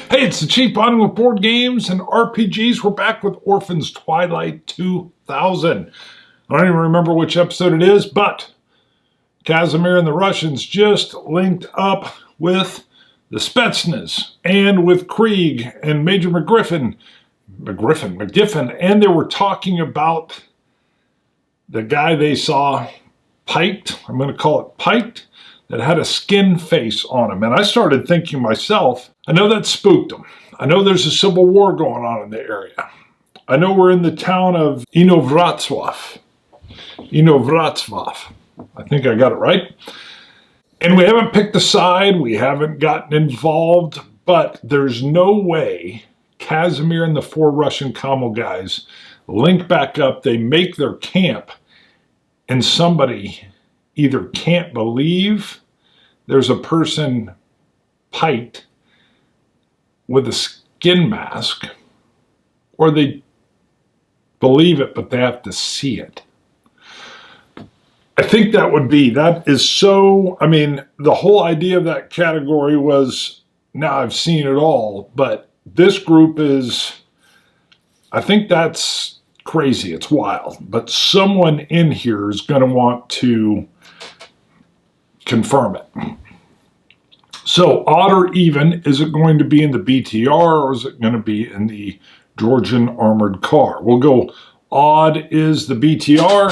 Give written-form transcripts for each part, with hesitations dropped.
Hey, it's the Chief Bonding with Board Games and RPGs. We're back with Orphans Twilight 2000. I don't even remember which episode it is, but Casimir and the Russians just linked up with the Spetsnaz and with Krieg and Major McGiffin, and they were talking about the guy they saw piked, I'm going to call it piked, that had a skin face on him. And I started thinking myself, I know that spooked them. I know there's a civil war going on in the area. I know we're in the town of Inovratslav. I think I got it right. And we haven't picked a side. We haven't gotten involved. But there's no way Casimir and the four Russian Camel guys link back up. They make their camp. And somebody either can't believe there's a person piked with a skin mask, or they believe it, but they have to see it. I think that is so, I mean, the whole idea of that category was, now I've seen it all, but this group is, I think that's crazy, it's wild, but someone in here is going to want to confirm it. So, odd or even, is it going to be in the BTR or is it going to be in the Georgian armored car? We'll go odd is the BTR.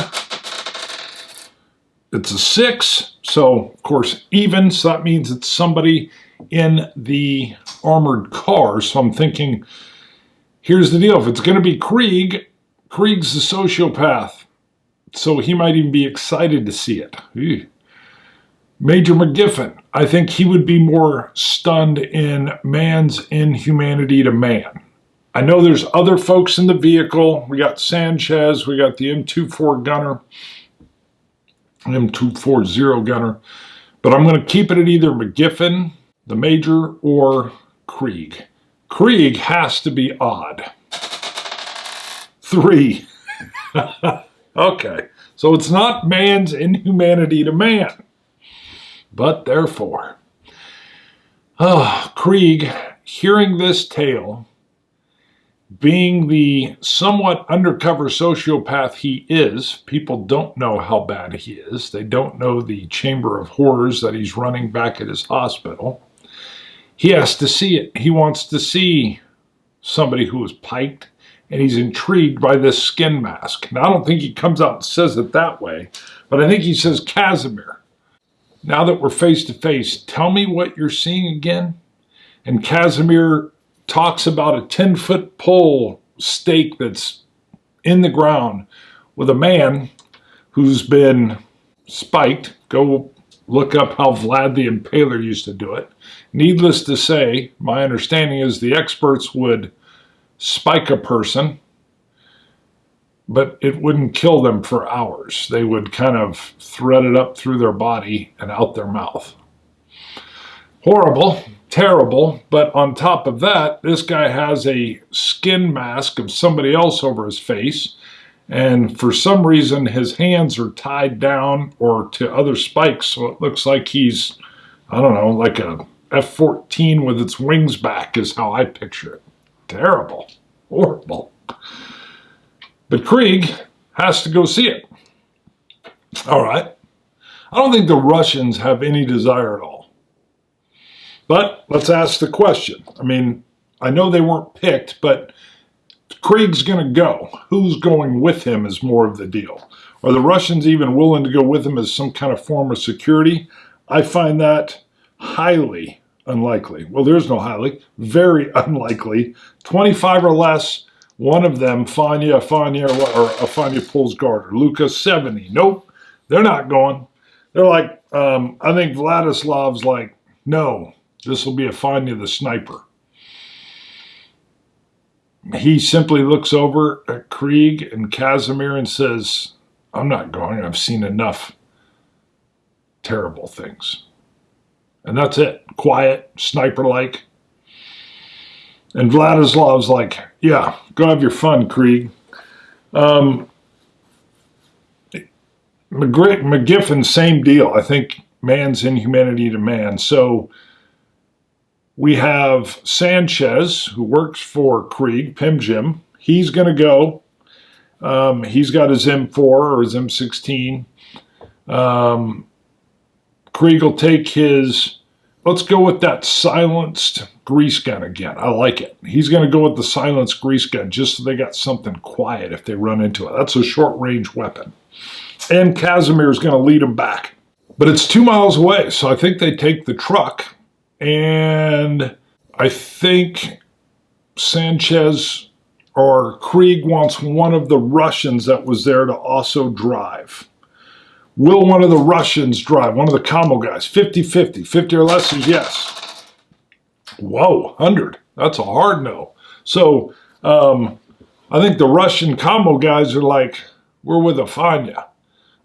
It's a 6, so of course even, so that means it's somebody in the armored car. So I'm thinking, here's the deal. If it's going to be Krieg, Krieg's the sociopath, so he might even be excited to see it. Ew. Major McGiffin, I think he would be more stunned in man's inhumanity to man. I know there's other folks in the vehicle. We got Sanchez, we got the M24 gunner, M240 gunner, but I'm going to keep it at either McGiffin, the Major, or Krieg. Krieg has to be odd. 3. Okay, so it's not man's inhumanity to man. But therefore, Krieg, hearing this tale, being the somewhat undercover sociopath he is, people don't know how bad he is. They don't know the chamber of horrors that he's running back at his hospital. He has to see it. He wants to see somebody who is piked, and he's intrigued by this skin mask. Now, I don't think he comes out and says it that way, but I think he says, Casimir, now that we're face to face, tell me what you're seeing again. And Casimir talks about a 10-foot pole stake that's in the ground with a man who's been spiked. Go look up how Vlad the Impaler used to do it. Needless to say, my understanding is the experts would spike a person, but it wouldn't kill them for hours. They would kind of thread it up through their body and out their mouth. Horrible, terrible, but on top of that, this guy has a skin mask of somebody else over his face, and for some reason his hands are tied down or to other spikes, so it looks like he's, I don't know, like a F-14 with its wings back is how I picture it. Terrible, horrible. But Krieg has to go see it. All right. I don't think the Russians have any desire at all. But let's ask the question. I mean, I know they weren't picked, but Krieg's going to go. Who's going with him is more of the deal. Are the Russians even willing to go with him as some kind of form of security? I find that highly unlikely. Well, there's no highly. Very unlikely. 25 or less. One of them, Fanya pulls guard, or Lucas 70. Nope, they're not going. They're like, I think Vladislav's like, no, this will be a Fanya the sniper. He simply looks over at Krieg and Casimir and says, I'm not going. I've seen enough terrible things. And that's it. Quiet, sniper-like. And Vladislav's like, yeah, go have your fun, Krieg. McGiffin, same deal. I think man's inhumanity to man. So we have Sanchez, who works for Krieg, Pim Jim. He's going to go. He's got his M4 or his M16. Krieg will take his, let's go with that silenced grease gun again. I like it. He's going to go with the silenced grease gun just so they got something quiet if they run into it. That's a short-range weapon. And Casimir's going to lead them back. But it's 2 miles away, so I think they take the truck. And I think Sanchez or Krieg wants one of the Russians that was there to also drive. Will one of the Russians drive? One of the commo guys? 50-50. 50 or less is yes. Whoa, 100. That's a hard no. So I think the Russian commo guys are like, we're with Afanya.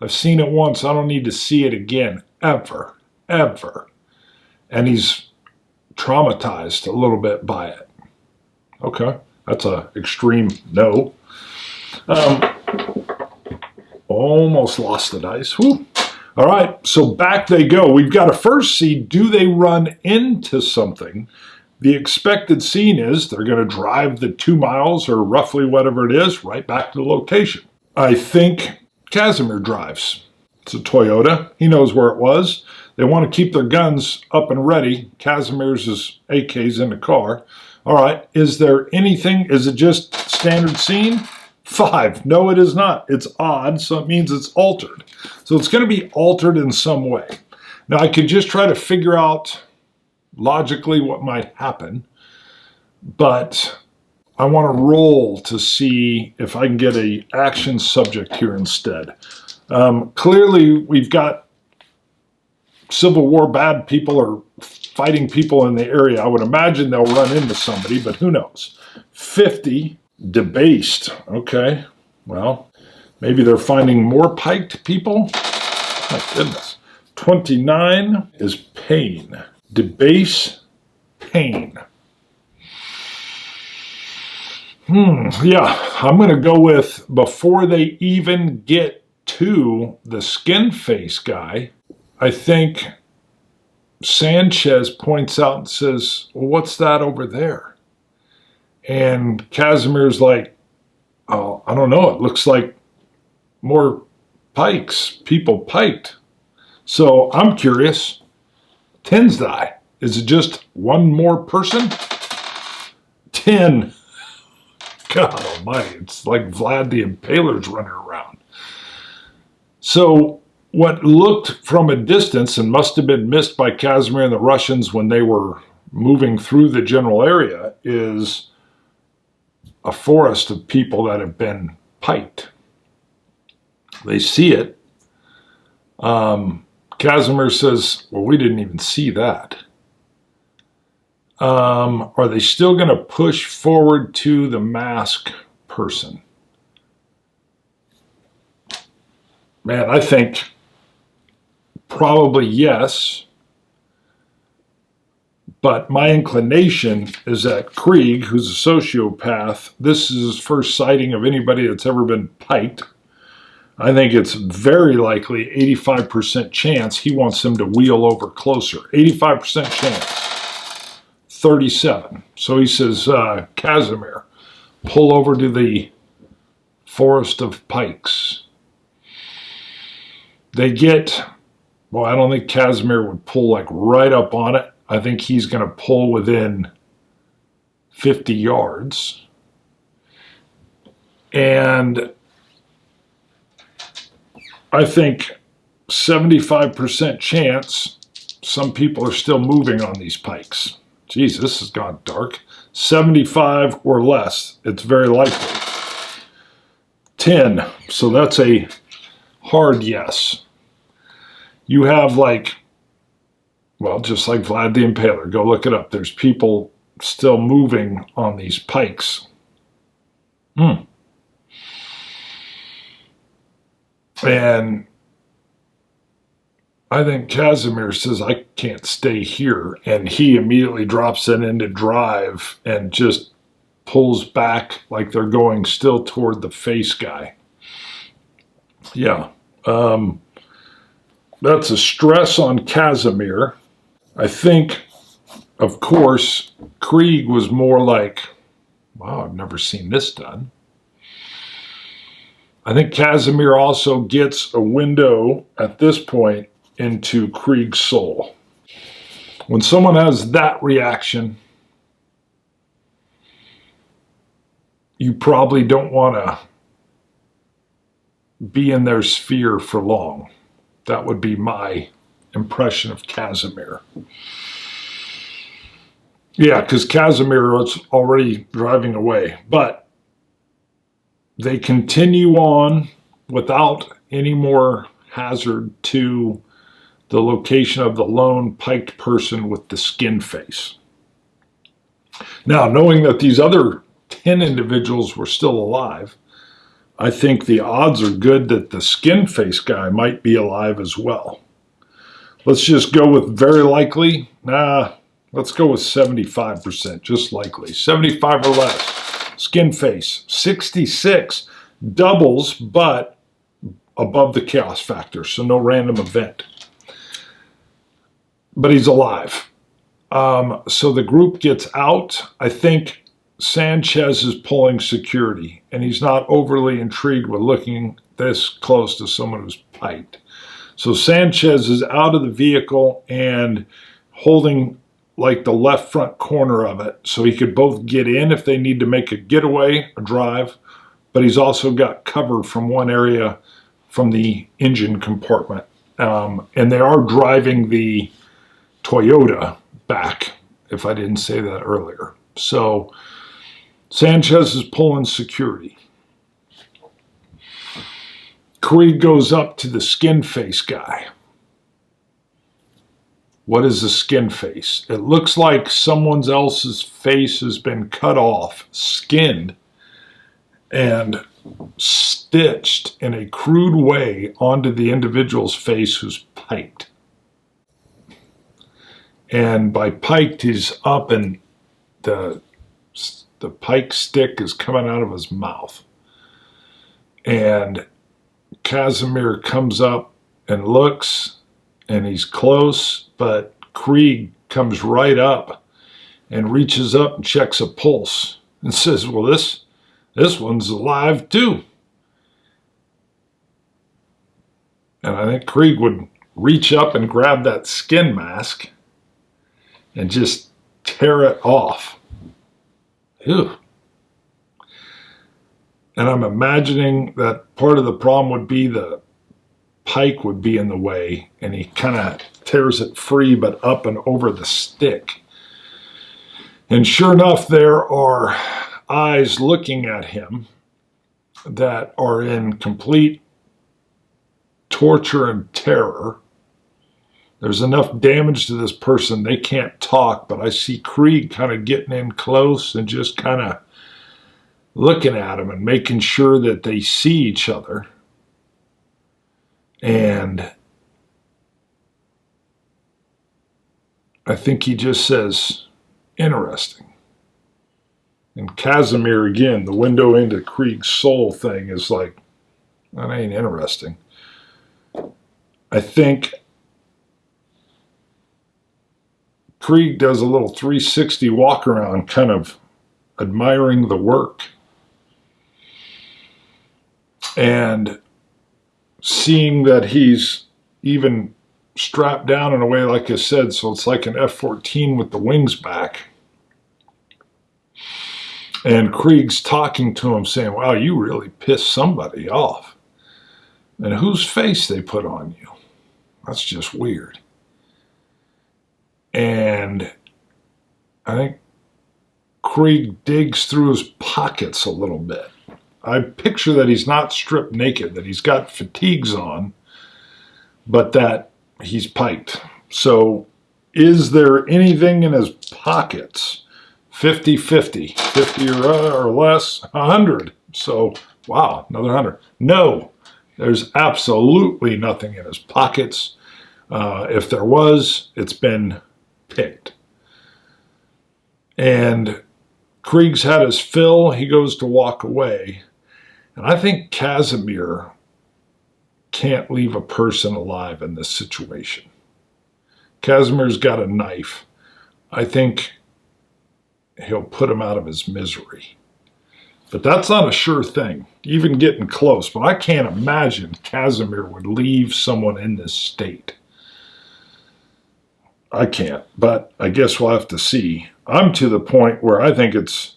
I've seen it once. I don't need to see it again. Ever. Ever. And he's traumatized a little bit by it. Okay. That's an extreme no. Almost lost the dice. Whew. All right, so back they go. We've got to first see, do they run into something? The expected scene is they're going to drive the 2 miles or roughly whatever it is right back to the location. I think Casimir drives. It's a Toyota. He knows where it was. They want to keep their guns up and ready. Casimir's AK's in the car. All right, is there anything? Is it just standard scene? 5. No, it is not. It's odd, so it means it's altered. So it's going to be altered in some way. Now, I could just try to figure out logically what might happen, but I want to roll to see if I can get an action subject here instead. Clearly, we've got Civil War bad people or fighting people in the area. I would imagine they'll run into somebody, but who knows? 50, debased. Okay, well, maybe they're finding more piked people. My goodness. 29 is pain. Debase, pain. Yeah, I'm going to go with before they even get to the skin face guy, I think Sanchez points out and says, well, what's that over there? And Casimir's like, oh, I don't know. It looks like more pikes, people piked. So I'm curious, 10's die. Is it just one more person? 10. God almighty, it's like Vlad the Impaler's running around. So what looked from a distance and must have been missed by Casimir and the Russians when they were moving through the general area is a forest of people that have been piked. They see it. Casimir says, well, we didn't even see that. Are they still going to push forward to the mask person? Man, I think probably yes. But my inclination is that Krieg, who's a sociopath, this is his first sighting of anybody that's ever been piked. I think it's very likely 85% chance he wants him to wheel over closer. 85% chance. 37. So he says, Casimir, pull over to the forest of pikes. They get, well, I don't think Casimir would pull like right up on it. I think he's going to pull within 50 yards. And I think 75% chance some people are still moving on these pikes. Jeez, this has gone dark. 75 or less, it's very likely. 10, so that's a hard yes. You have like, well, just like Vlad the Impaler, go look it up. There's people still moving on these pikes. And I think Casimir says, I can't stay here. And he immediately drops it into drive and just pulls back like they're going still toward the face guy. Yeah. That's a stress on Casimir. I think, of course, Krieg was more like, wow, I've never seen this done. I think Casimir also gets a window at this point into Krieg's soul. When someone has that reaction, you probably don't want to be in their sphere for long. That would be my impression of Casimir. Yeah, because Casimir was already driving away. But they continue on without any more hazard to the location of the lone piked person with the skin face. Now, knowing that these other 10 individuals were still alive, I think the odds are good that the skin face guy might be alive as well. Let's just go with very likely. Let's go with 75%, just likely. 75 or less. Skin face. 66. Doubles, but above the chaos factor, so no random event. But he's alive. So the group gets out. I think Sanchez is pulling security, and he's not overly intrigued with looking this close to someone who's piked. So Sanchez is out of the vehicle and holding like the left front corner of it, so he could both get in if they need to make a getaway or drive, but he's also got cover from one area from the engine compartment. And they are driving the Toyota back, if I didn't say that earlier. So Sanchez is pulling security. Krieg goes up to the skin face guy. What is a skin face? It looks like someone else's face has been cut off, skinned, and stitched in a crude way onto the individual's face who's piked. And by piked, he's up and the pike stick is coming out of his mouth. And Casimir comes up and looks, and he's close, but Krieg comes right up and reaches up and checks a pulse and says, well, this one's alive too. And I think Krieg would reach up and grab that skin mask and just tear it off. Ew. And I'm imagining that part of the problem would be the pike would be in the way, and he kind of tears it free, but up and over the stick. And sure enough, there are eyes looking at him that are in complete torture and terror. There's enough damage to this person, they can't talk, but I see Krieg kind of getting in close and just kind of looking at him and making sure that they see each other. And I think he just says, interesting. And Casimir, again, the window into Krieg's soul thing is like, that ain't interesting. I think Krieg does a little 360 walk around, kind of admiring the work. And seeing that he's even strapped down in a way, like I said, so it's like an F-14 with the wings back. And Krieg's talking to him saying, wow, you really pissed somebody off. And whose face they put on you? That's just weird. And I think Krieg digs through his pockets a little bit. I picture that he's not stripped naked, that he's got fatigues on, but that he's piked. So is there anything in his pockets? 50-50. 50 or less, 100. So, wow, another 100. No, there's absolutely nothing in his pockets. If there was, it's been picked. And Krieg's had his fill. He goes to walk away. And I think Casimir can't leave a person alive in this situation. Casimir's got a knife. I think he'll put him out of his misery. But that's not a sure thing, even getting close. But I can't imagine Casimir would leave someone in this state. I can't, but I guess we'll have to see. I'm to the point where I think it's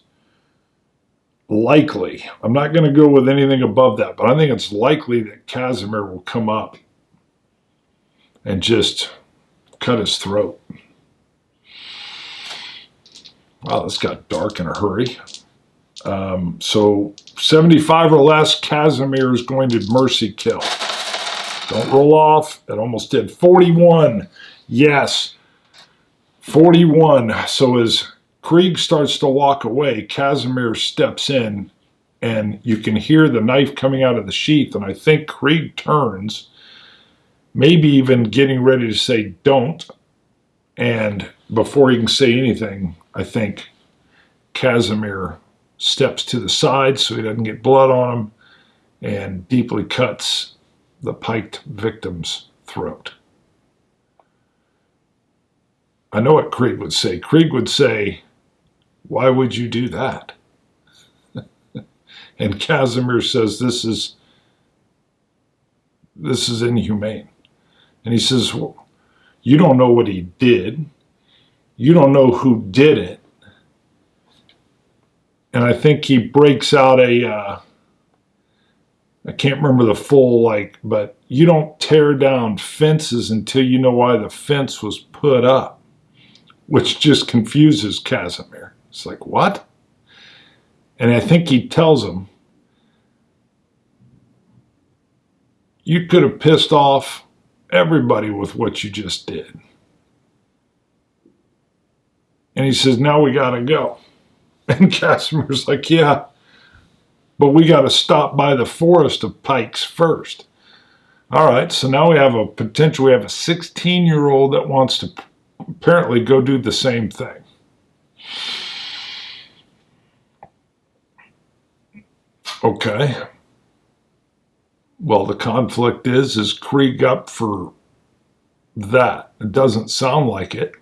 likely. I'm not going to go with anything above that, but I think it's likely that Casimir will come up and just cut his throat. Wow, this got dark in a hurry. So 75 or less, Casimir is going to mercy kill. Don't roll off. It almost did. 41. Yes. 41. So as Krieg starts to walk away, Casimir steps in, and you can hear the knife coming out of the sheath, and I think Krieg turns, maybe even getting ready to say don't, and before he can say anything, I think Casimir steps to the side so he doesn't get blood on him and deeply cuts the piked victim's throat. I know what Krieg would say. Krieg would say, "Why would you do that?" And Casimir says, this is inhumane. And he says, well, you don't know what he did. You don't know who did it. And I think he breaks out I can't remember the full, but you don't tear down fences until you know why the fence was put up, which just confuses Casimir. It's like, what? And I think he tells him, you could have pissed off everybody with what you just did. And he says, now we got to go. And Casimir's like, yeah, but we got to stop by the forest of pikes first. All right, so now we have a 16-year-old that wants to apparently go do the same thing. Okay. Well, the conflict is Krieg up for that? It doesn't sound like it.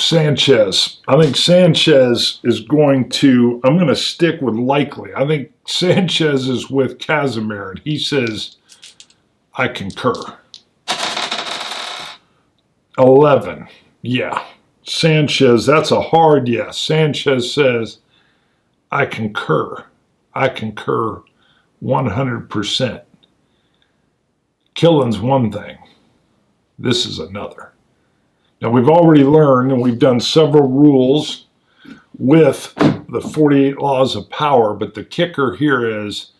Sanchez. I think Sanchez is going to, I'm going to stick with likely. I think Sanchez is with Casimir, and he says, I concur. 11. Yeah. Sanchez, that's a hard yes. Sanchez says, I concur. I concur 100%. Killing's one thing. This is another. Now, we've already learned, and we've done several rules with the 48 laws of power, but the kicker here is,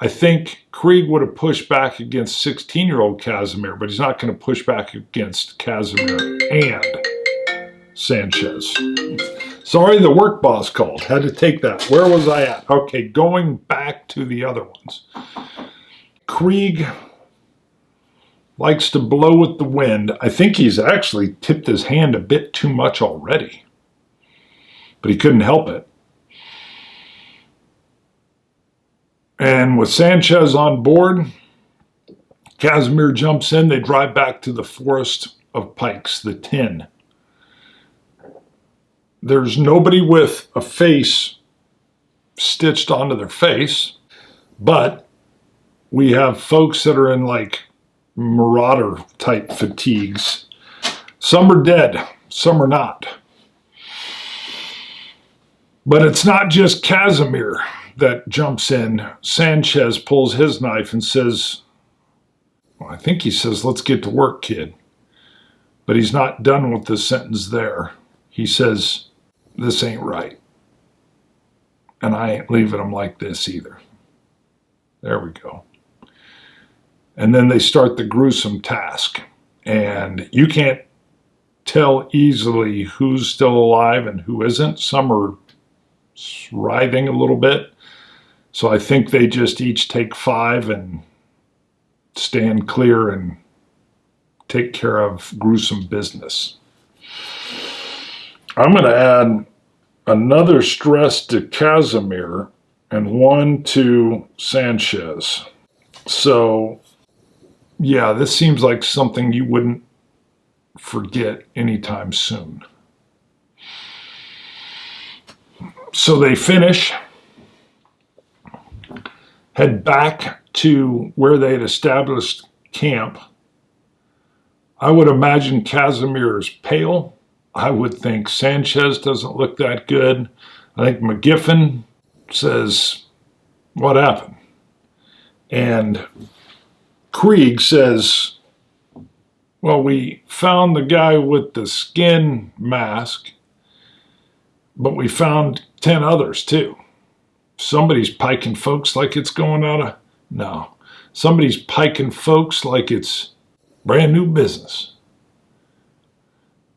I think Krieg would have pushed back against 16-year-old Casimir, but he's not going to push back against Casimir and Sanchez. Sorry, the work boss called. Had to take that. Where was I at? Okay, going back to the other ones. Krieg likes to blow with the wind. I think he's actually tipped his hand a bit too much already, but he couldn't help it. And with Sanchez on board, Casimir jumps in. They drive back to the forest of pikes, the 10. There's nobody with a face stitched onto their face, but we have folks that are in marauder type fatigues. Some are dead, some are not. But it's not just Casimir that jumps in. Sanchez pulls his knife and says, I think he says, let's get to work, kid. But he's not done with the sentence there. He says, this ain't right. And I ain't leaving him like this either. There we go. And then they start the gruesome task. And you can't tell easily who's still alive and who isn't. Some are writhing a little bit. So I think they just each take 5 and stand clear and take care of gruesome business. I'm going to add another stress to Casimir, and 1 to Sanchez. So, yeah, this seems like something you wouldn't forget anytime soon. So they finish, head back to where they had established camp. I would imagine Casimir is pale. I would think Sanchez doesn't look that good. I think McGiffin says, what happened? And Krieg says, well, we found the guy with the skin mask, but we found 10 others too. Somebody's piking folks like it's going out of... No. Somebody's piking folks like it's brand new business.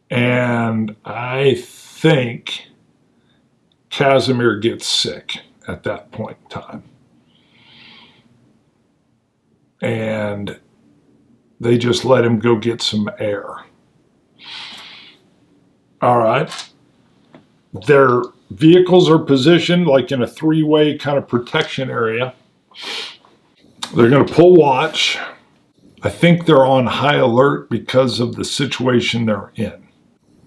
And I think Casimir gets sick at that point in time. And they just let him go get some air. All right. Their vehicles are positioned like in a 3-way kind of protection area. They're going to pull watch. I think they're on high alert because of the situation they're in.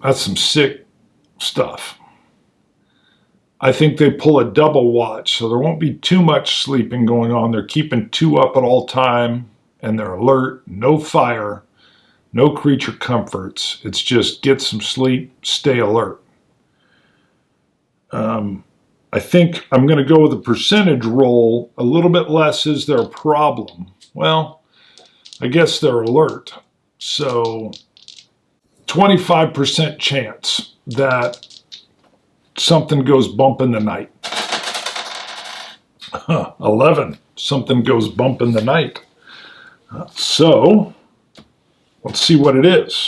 That's some sick stuff. I think they pull a double watch, so there won't be too much sleeping going on. They're keeping 2 up at all time, and they're alert. No fire, no creature comforts. It's just get some sleep, stay alert. I think I'm going to go with a percentage roll. A little bit less is their problem. Well, I guess they're alert. So 25% chance that something goes bump in the night. 11, something goes bump in the night. So let's see what it is.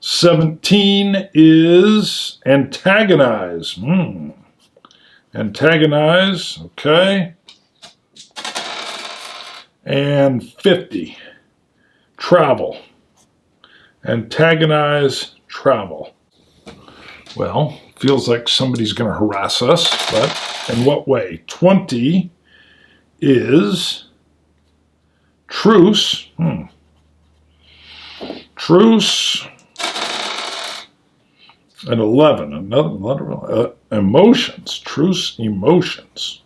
17 is antagonize. Antagonize, okay. And 50, travel. Antagonize, travel. Well, feels like somebody's going to harass us, but in what way? 20 is truce. Truce. And 11, another emotions. Truce, emotions.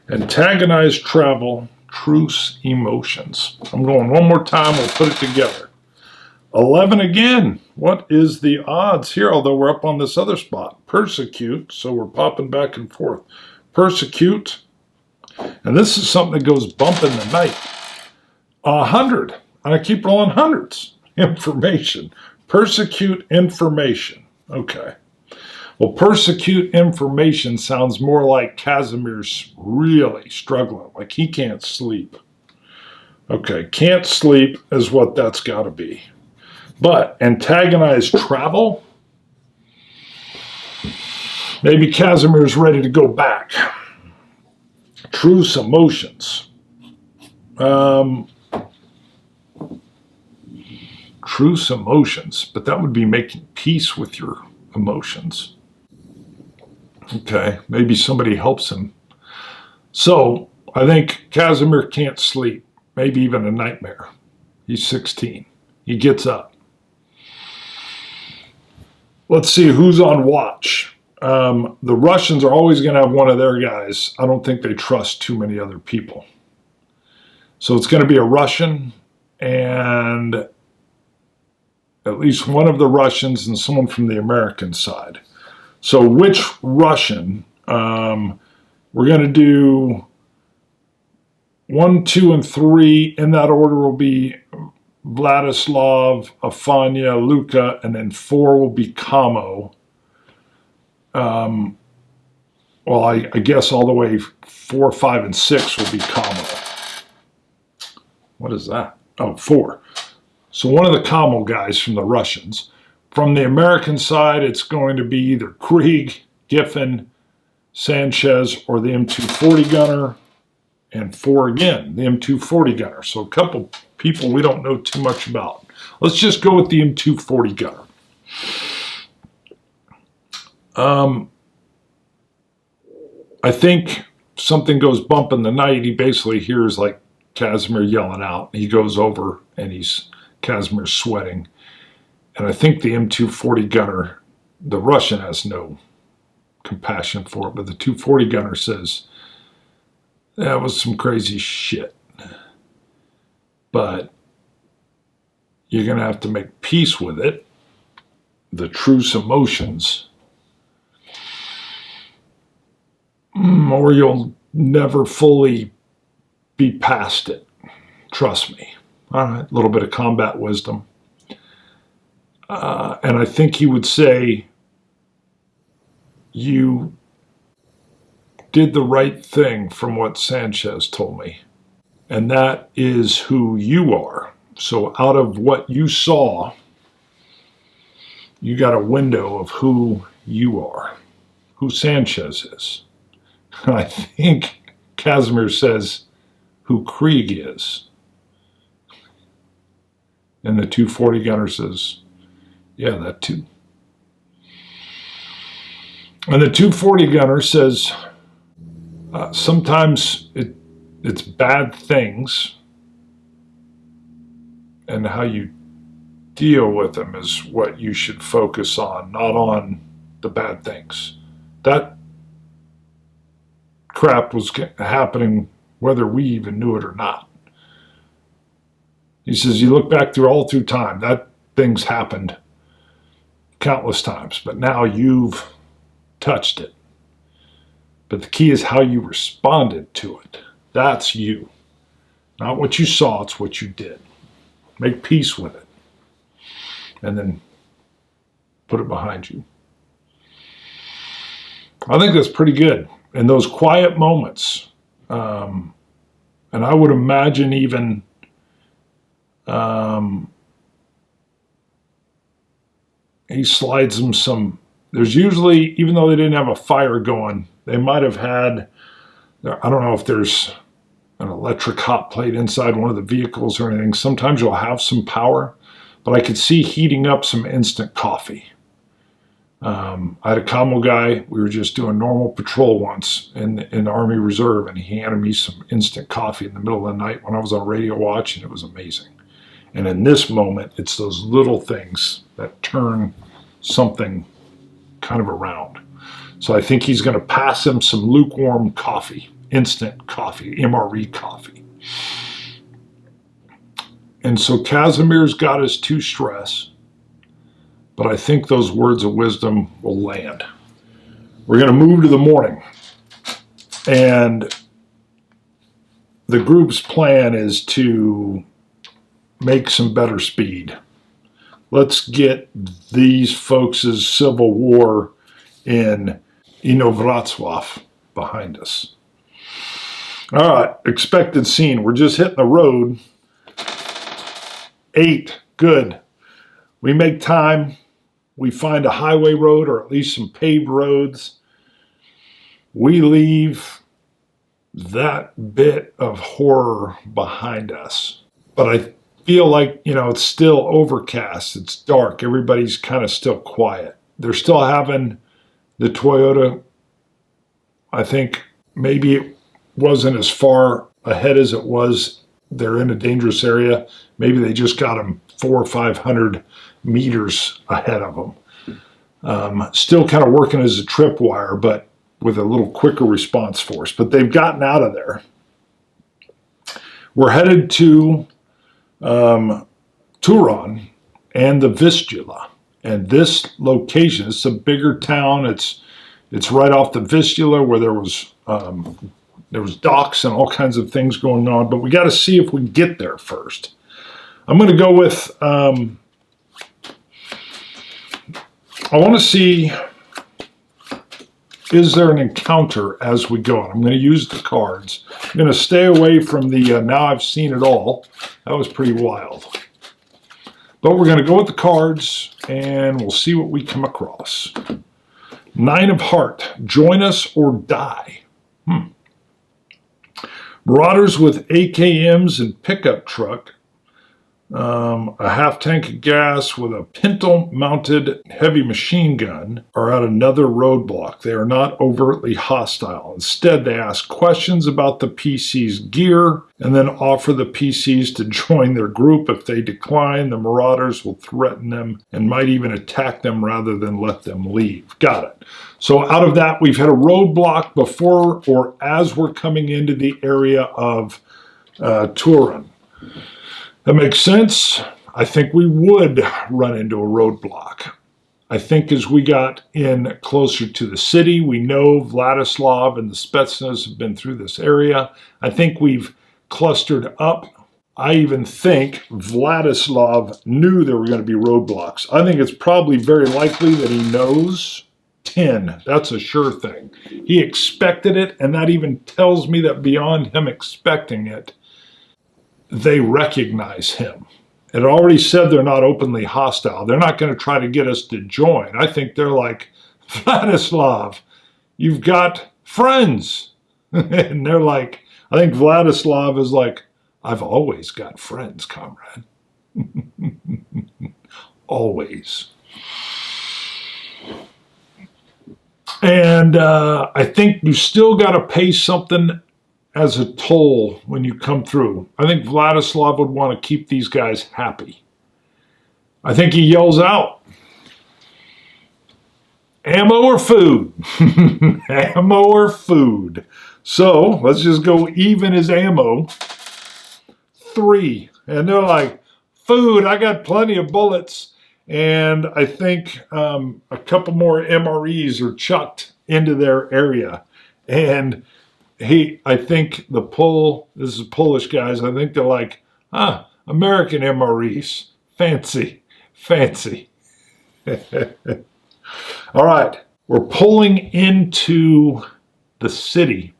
Antagonize, travel, truce, emotions. I'm going one more time. We'll put it together. 11 again. What is the odds here? Although we're up on this other spot. Persecute. So we're popping back and forth. Persecute. And this is something that goes bump in the night. 100. And I keep rolling hundreds. Information. Persecute information. Okay. Well, persecute information sounds more like Casimir's really struggling. Like he can't sleep. Okay. Can't sleep is what that's got to be. But antagonize travel. Maybe Casimir's ready to go back. Truce emotions. Truce emotions, but that would be making peace with your emotions. Okay, maybe somebody helps him. So I think Casimir can't sleep, maybe even a nightmare. He's 16. He gets up. Let's see who's on watch. The Russians are always going to have one of their guys. I don't think they trust too many other people. So it's going to be a Russian and at least one of the Russians and someone from the American side. So which Russian? We're going to do 1, 2, and 3. In that order will be Vladislav, Afanya, Luka, and then 4 will be Kamo. Well, I guess all the way 4, 5, and 6 will be Kamo. What is that? Oh, 4. So one of the Kamo guys from the Russians. From the American side, it's going to be either Krieg, Giffen, Sanchez, or the M240 gunner, and 4 again, the M240 gunner. So a couple people we don't know too much about. Let's just go with the M240 gunner. I think something goes bump in the night. He basically hears like Casimir yelling out. He goes over and Casimir's sweating. And I think the M240 gunner, the Russian has no compassion for it, but the 240 gunner says, that was some crazy shit. But you're going to have to make peace with it, the truce emotions, or you'll never fully be past it. Trust me. All right, a little bit of combat wisdom. And I think he would say, you did the right thing from what Sanchez told me. And that is who you are. So out of what you saw, you got a window of who you are, who Sanchez is. And I think Casimir says who Krieg is. And the 240 gunner says, yeah, that too. And the 240 gunner says, sometimes it's bad things, and how you deal with them is what you should focus on, not on the bad things. That crap was happening whether we even knew it or not. He says, you look back all through time, that thing's happened countless times, but now you've touched it. But the key is how you responded to it. That's you. Not what you saw, it's what you did. Make peace with it. And then put it behind you. I think that's pretty good. In those quiet moments, and I would imagine even he slides them some. There's usually, even though they didn't have a fire going, they might have had, I don't know if there's an electric hot plate inside one of the vehicles or anything. Sometimes you'll have some power, but I could see heating up some instant coffee. I had a commo guy, we were just doing normal patrol once in the Army Reserve, and he handed me some instant coffee in the middle of the night when I was on radio watch, and it was amazing. And in this moment, it's those little things that turn something kind of around. So I think he's going to pass him some lukewarm coffee, instant coffee, MRE coffee. And so Casimir's got his 2 stress, but I think those words of wisdom will land. We're going to move to the morning. And the group's plan is to make some better speed. Let's get these folks' civil war in Inovratslav behind us. All right, expected scene. We're just hitting the road. 8, good. We make time. We find a highway road, or at least some paved roads. We leave that bit of horror behind us. But I feel like, it's still overcast. It's dark. Everybody's kind of still quiet. They're still having the Toyota. I think maybe it wasn't as far ahead as it was. They're in a dangerous area. Maybe they just got them 400 or 500 meters ahead of them. Still kind of working as a tripwire, but with a little quicker response force. But they've gotten out of there. We're headed to Turon and the Vistula. And this location, it's a bigger town. It's right off the Vistula, where there was docks and all kinds of things going on. But we got to see if we can get there first. I'm going to go with, I want to see, is there an encounter as we go? I'm going to use the cards. I'm going to stay away from the now I've seen it all. That was pretty wild. But we're going to go with the cards, and we'll see what we come across. 9 of Heart, join us or die. Marauders with AKMs and pickup truck A half tank of gas with a pintle-mounted heavy machine gun are at another roadblock. They are not overtly hostile. Instead, they ask questions about the PC's gear and then offer the PCs to join their group. If they decline, the Marauders will threaten them and might even attack them rather than let them leave. Got it. So out of that, we've had a roadblock before or as we're coming into the area of Turin. That makes sense. I think we would run into a roadblock. I think as we got in closer to the city, we know Vladislav and the Spetsnaz have been through this area. I think we've clustered up. I even think Vladislav knew there were going to be roadblocks. I think it's probably very likely that he knows 10. That's a sure thing. He expected it, and that even tells me that beyond him expecting it, they recognize him. It already said they're not openly hostile. They're not going to try to get us to join. I think they're like, Vladislav, you've got friends. And they're like, I think Vladislav is like, I've always got friends, comrade. Always. And I think you still got to pay something as a toll when you come through. I think Vladislav would want to keep these guys happy. I think he yells out, ammo or food? Ammo or food? So let's just go even as ammo. 3. And they're like, food, I got plenty of bullets. And I think a couple more MREs are chucked into their area. And I think this is Polish guys, I think they're like, American MREs. Fancy, fancy. All right, we're pulling into the city.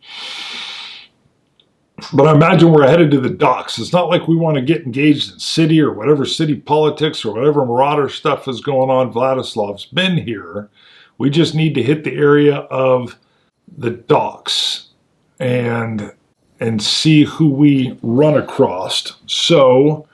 But I imagine we're headed to the docks. It's not like we want to get engaged in city or whatever city politics or whatever Marauder stuff is going on. Vladislav's been here. We just need to hit the area of the docks and see who we run across. So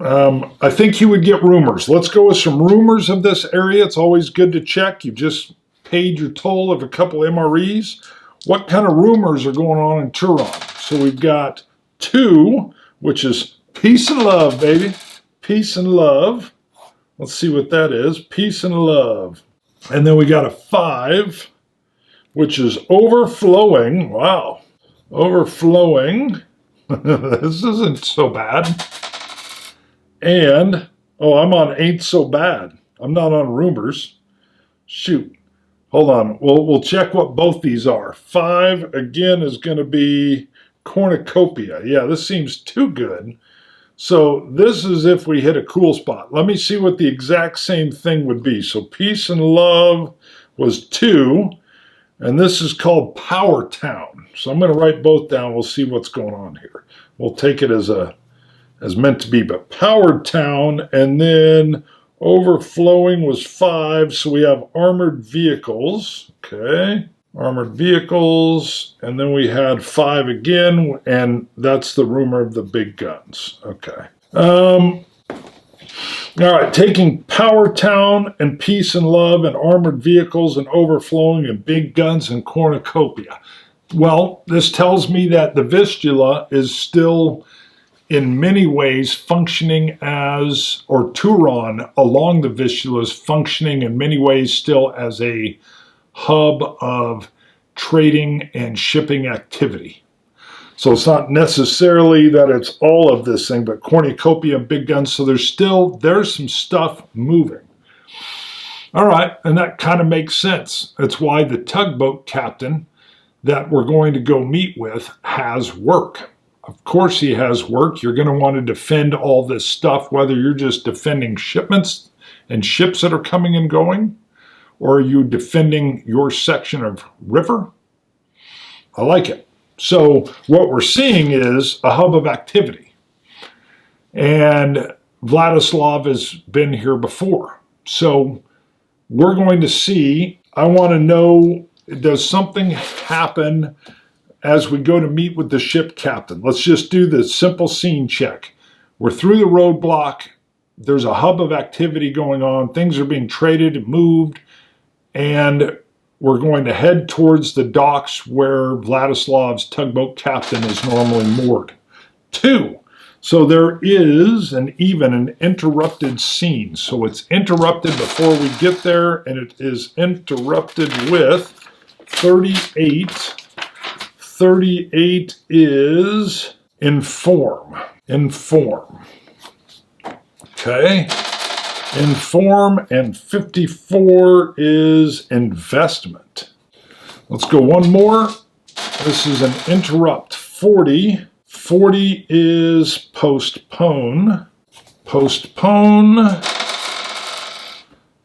I think you would get rumors. Let's go with some rumors of this area. It's always good to check. You've just paid your toll of a couple MREs. What kind of rumors are going on in Turin? So we've got 2, which is peace and love, baby. Peace and love. Let's see what that is. Peace and love. And then we got a 5, which is overflowing. Wow. Overflowing. This isn't so bad. And, I'm on ain't so bad. I'm not on rumors. Shoot. Hold on. We'll check what both these are. 5, again, is going to be cornucopia. Yeah, this seems too good. So this is if we hit a cool spot. Let me see what the exact same thing would be. So peace and love was 2. And this is called Power Town. So I'm going to write both down. We'll see what's going on here. We'll take it as meant to be. But Power Town, and then overflowing was 5. So we have armored vehicles. Okay. Armored vehicles. And then we had 5 again. And that's the rumor of the big guns. Okay. All right, taking Power Town and Peace and Love and armored vehicles and overflowing and big guns and cornucopia. Well, this tells me that the Vistula is still in many ways functioning as, or Turon along the Vistula is functioning in many ways still as a hub of trading and shipping activity. So it's not necessarily that it's all of this thing, but cornucopia and big guns. So there's some stuff moving. All right, and that kind of makes sense. That's why the tugboat captain that we're going to go meet with has work. Of course he has work. You're going to want to defend all this stuff, whether you're just defending shipments and ships that are coming and going, or are you defending your section of river? I like it. So what we're seeing is a hub of activity. And Vladislav has been here before. So we're going to see, I want to know, does something happen as we go to meet with the ship captain? Let's just do the simple scene check. We're through the roadblock. There's a hub of activity going on. Things are being traded and moved. And we're going to head towards the docks where Vladislav's tugboat captain is normally moored. 2. So there is even an interrupted scene. So it's interrupted before we get there, and it is interrupted with 38. 38 is inform. Inform. Okay. Inform, and 54 is investment. Let's go one more. This is an interrupt. 40. 40 is postpone. Postpone.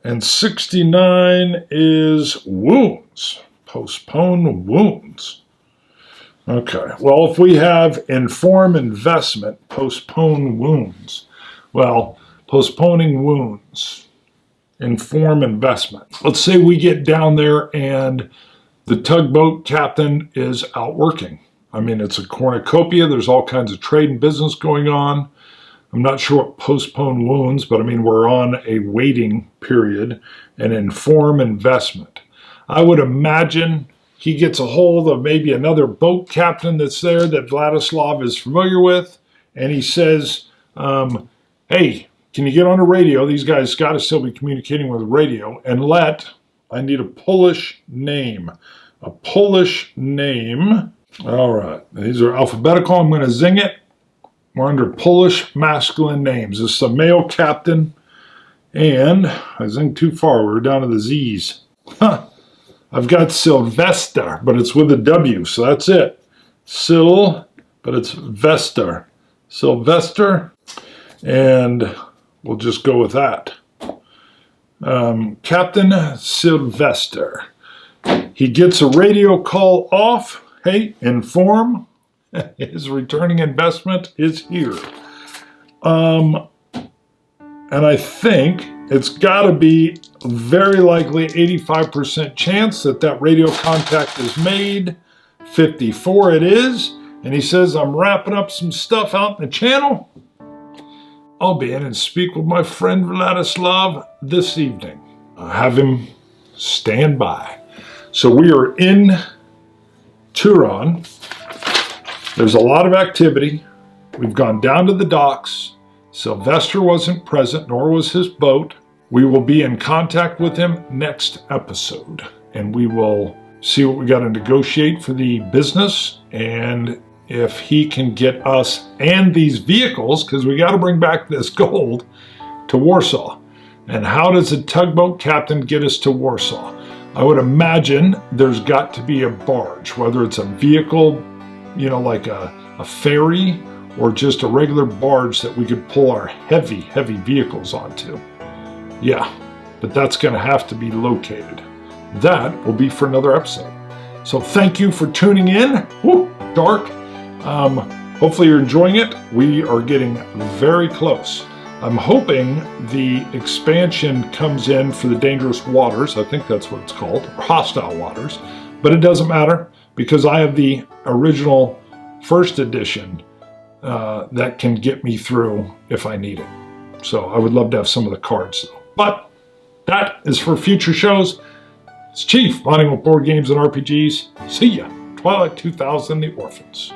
And 69 is wounds. Postpone wounds. Okay, well, if we have inform investment, postpone wounds. Well, postponing wounds, inform investment. Let's say we get down there and the tugboat captain is out working. I mean, it's a cornucopia. There's all kinds of trade and business going on. I'm not sure what postpone wounds, but I mean, we're on a waiting period and inform investment. I would imagine he gets a hold of maybe another boat captain that's there that Vladislav is familiar with, and he says, hey, can you get on the radio? These guys got to still be communicating with the radio. And I need a Polish name. A Polish name. All right. These are alphabetical. I'm going to zing it. We're under Polish masculine names. This is a male captain. And I zinged too far. We're down to the Z's. I've got Sylvester, but it's with a W. So that's it. But it's Vester. Sylvester. And we'll just go with that. Captain Sylvester. He gets a radio call off. Hey, inform. His returning investment is here. And I think it's got to be very likely 85% chance that radio contact is made. 54 it is. And he says, I'm wrapping up some stuff out in the channel. I'll be in and speak with my friend Vladislav this evening. I'll have him stand by. So we are in Turon. There's a lot of activity. We've gone down to the docks. Sylvester wasn't present, nor was his boat. We will be in contact with him next episode, and we will see what we got to negotiate for the business, and if he can get us and these vehicles, because we got to bring back this gold, to Warsaw. And how does a tugboat captain get us to Warsaw? I would imagine there's got to be a barge, whether it's a vehicle, like a ferry, or just a regular barge that we could pull our heavy, heavy vehicles onto. Yeah, but that's going to have to be located. That will be for another episode. So thank you for tuning in. Woo, dark. Hopefully you're enjoying it. We are getting very close. I'm hoping the expansion comes in for the dangerous waters. I think that's what it's called, hostile waters. But it doesn't matter because I have the original first edition that can get me through if I need it. So I would love to have some of the cards though. But that is for future shows. It's Chief, bonding with board games and RPGs. See ya. Twilight 2000, The Orphans.